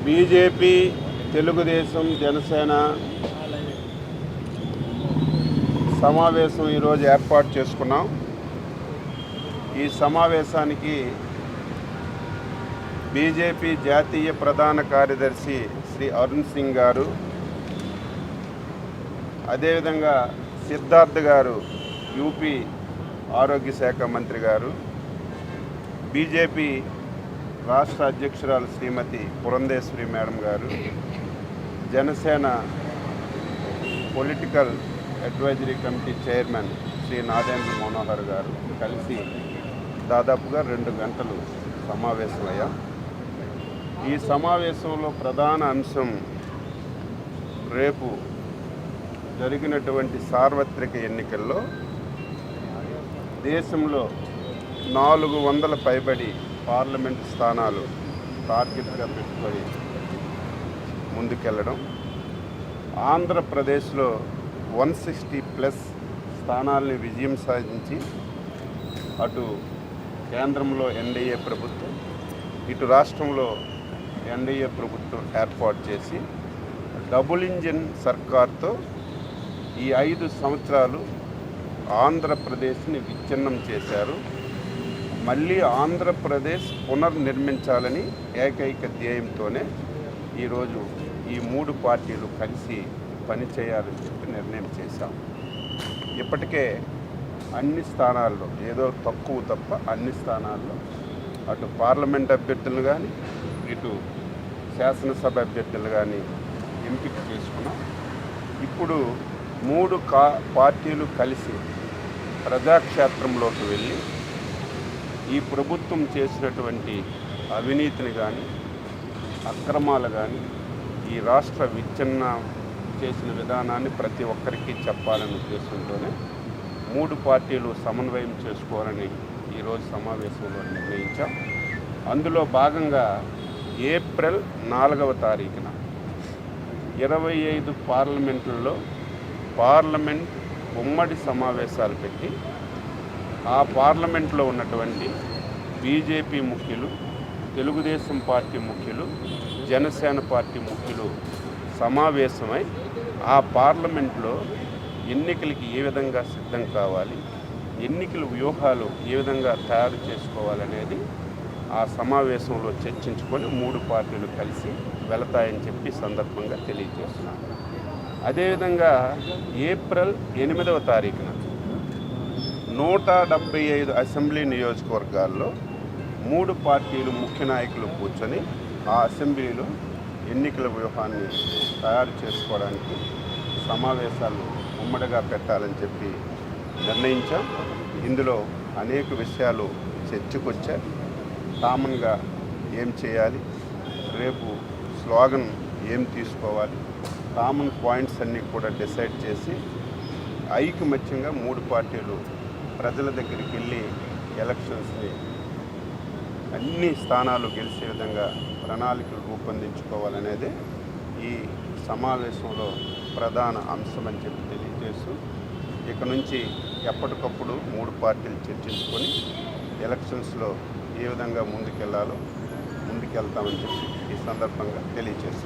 BJP, Telugu Desam, Janasena సమావేశం ఈరోజు ఏర్పాటు చేసుకున్నాం. ఈ సమావేశానికి బీజేపీ జాతీయ ప్రధాన కార్యదర్శి శ్రీ అరుణ్ సింగ్ గారు, అదేవిధంగా సిద్ధార్థ్ గారు, యూపీ ఆరోగ్య శాఖ మంత్రి గారు, బీజేపీ రాష్ట్ర అధ్యక్షురాలు శ్రీమతి పురంధేశ్వరి మేడం గారు, Janasena political advisory committee chairman Shri Nadendla Manohar గారు కలిసి దాదాపుగా 2 గంటలు సమావేశమయ్యాం. ఈ సమావేశంలో ప్రధాన అంశం రేపు జరిగినటువంటి సార్వత్రిక ఎన్నికల్లో దేశంలో 400 పైబడి పార్లమెంట్ స్థానాలు టార్గెట్గా పెట్టుకొని ముందుకెళ్ళడం, ఆంధ్రప్రదేశ్లో 160+ స్థానాలని విజయం సాధించి అటు కేంద్రంలో ఎన్డీఏ ప్రభుత్వం, ఇటు రాష్ట్రంలో ఎన్డీఏ ప్రభుత్వం ఏర్పాటు చేసి డబుల్ ఇంజిన్ సర్కార్తో ఈ 5 సంవత్సరాలు ఆంధ్రప్రదేశ్ని విచ్ఛిన్నం చేశారు. మళ్ళీ ఆంధ్రప్రదేశ్ పునర్నిర్మించాలని ఏకైక ధ్యేయంతోనే ఈరోజు ఈ 3 పార్టీలు కలిసి పనిచేయాలని చెప్పి నిర్ణయం చేశాం. ఇప్పటికే అన్ని స్థానాల్లో, ఏదో తక్కువ తప్ప అన్ని స్థానాల్లో అటు పార్లమెంట్ అభ్యర్థులు కానీ ఇటు శాసనసభ అభ్యర్థులు కానీ ఎంపిక చేసుకున్నాం. ఇప్పుడు 3 పార్టీలు కలిసి ప్రజాక్షేత్రంలోకి వెళ్ళి ఈ ప్రభుత్వం చేసినటువంటి అవినీతిని కానీ అక్రమాలు కానీ ఈ రాష్ట్ర విచ్ఛిన్నం చేసిన విధానాన్ని ప్రతి ఒక్కరికి చెప్పాలనే ఉద్దేశంతోనే 3 పార్టీలు సమన్వయం చేసుకోవాలని ఈరోజు సమావేశంలో నిర్ణయించాం. అందులో భాగంగా ఏప్రిల్ 4వ తారీఖున 25 పార్లమెంట్లలో పార్లమెంట్ ఉమ్మడి సమావేశాలు పెట్టి ఆ పార్లమెంట్లో ఉన్నటువంటి బీజేపీ ముఖ్యులు, తెలుగుదేశం పార్టీ ముఖ్యులు, జనసేన పార్టీ ముఖ్యులు సమావేశమై ఆ పార్లమెంట్లో ఎన్నికలకి ఏ విధంగా సిద్ధం కావాలి, ఎన్నికల వ్యూహాలు ఏ విధంగా తయారు చేసుకోవాలనేది ఆ సమావేశంలో చర్చించుకొని 3 పార్టీలు కలిసి వెళతాయని చెప్పి సందర్భంగా తెలియజేస్తున్నాను. అదేవిధంగా ఏప్రిల్ 8వ తారీఖున 175 అసెంబ్లీ నియోజకవర్గాల్లో 3 పార్టీలు ముఖ్య నాయకులు కూర్చొని ఆ అసెంబ్లీలో ఎన్నికల వ్యూహాన్ని తయారు చేసుకోవడానికి సమావేశాలు ఉమ్మడిగా పెట్టాలని చెప్పి నిర్ణయించాం. ఇందులో అనేక విషయాలు చర్చకొచ్చాయి. కామన్గా ఏం చేయాలి, రేపు స్లోగన్ ఏం తీసుకోవాలి, కామన్ పాయింట్స్ అన్నీ కూడా డిసైడ్ చేసి ఐకమత్యంగా 3 పార్టీలు ప్రజల దగ్గరికి వెళ్ళి ఎలక్షన్స్ని అన్ని స్థానాలు గెలిచే విధంగా ప్రణాళికలు రూపొందించుకోవాలనేదే ఈ సమావేశంలో ప్రధాన అంశమని చెప్పి తెలియజేస్తూ ఇక నుంచి ఎప్పటికప్పుడు 3 పార్టీలు చర్చించుకొని ఎలక్షన్స్లో ఏ విధంగా ముందుకెళ్తామని చెప్పి ఈ సందర్భంగా తెలియజేస్తున్నాను.